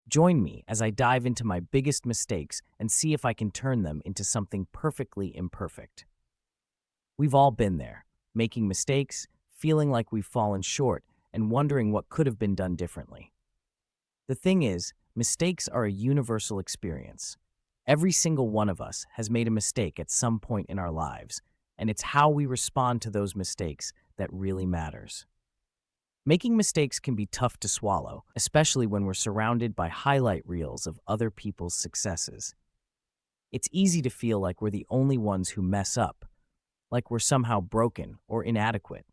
Join me as I dive into my biggest mistakes and see if I can turn them into something perfectly imperfect. We've all been there, making mistakes, feeling like we've fallen short, and wondering what could have been done differently. The thing is, mistakes are a universal experience. Every single one of us has made a mistake at some point in our lives, and it's how we respond to those mistakes that really matters. Making mistakes can be tough to swallow, especially when we're surrounded by highlight reels of other people's successes. It's easy to feel like we're the only ones who mess up, like we're somehow broken or inadequate.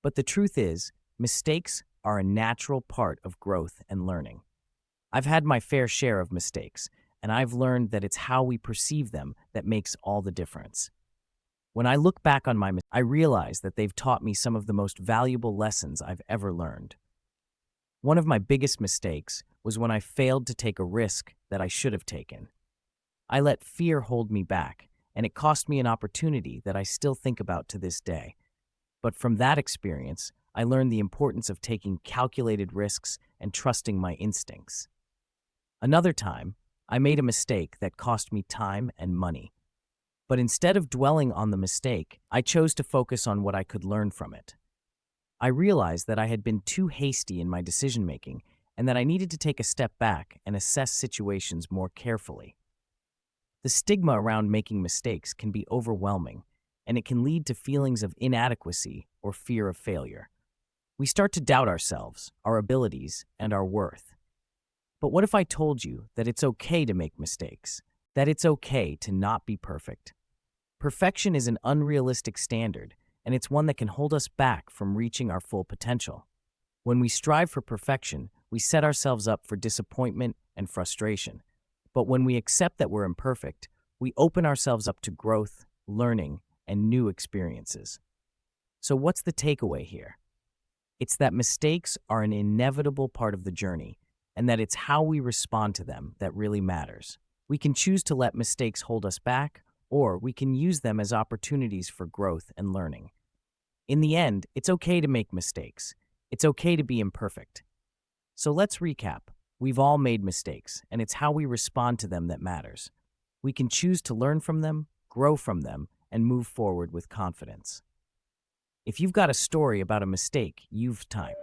But the truth is, mistakes are a natural part of growth and learning. I've had my fair share of mistakes, and I've learned that it's how we perceive them that makes all the difference. When I look back on I realize that they've taught me some of the most valuable lessons I've ever learned. One of my biggest mistakes was when I failed to take a risk that I should have taken. I let fear hold me back, and it cost me an opportunity that I still think about to this day. But from that experience, I learned the importance of taking calculated risks and trusting my instincts. Another time, I made a mistake that cost me time and money. But instead of dwelling on the mistake, I chose to focus on what I could learn from it. I realized that I had been too hasty in my decision-making and that I needed to take a step back and assess situations more carefully. The stigma around making mistakes can be overwhelming, and it can lead to feelings of inadequacy or fear of failure. We start to doubt ourselves, our abilities, and our worth. But what if I told you that it's okay to make mistakes, that it's okay to not be perfect? Perfection is an unrealistic standard, and it's one that can hold us back from reaching our full potential. When we strive for perfection, we set ourselves up for disappointment and frustration. But when we accept that we're imperfect, we open ourselves up to growth, learning, and new experiences. So what's the takeaway here? It's that mistakes are an inevitable part of the journey, and that it's how we respond to them that really matters. We can choose to let mistakes hold us back, or we can use them as opportunities for growth and learning. In the end, it's okay to make mistakes. It's okay to be imperfect. So let's recap. We've all made mistakes, and it's how we respond to them that matters. We can choose to learn from them, grow from them, and move forward with confidence. If you've got a story about a mistake you've timed,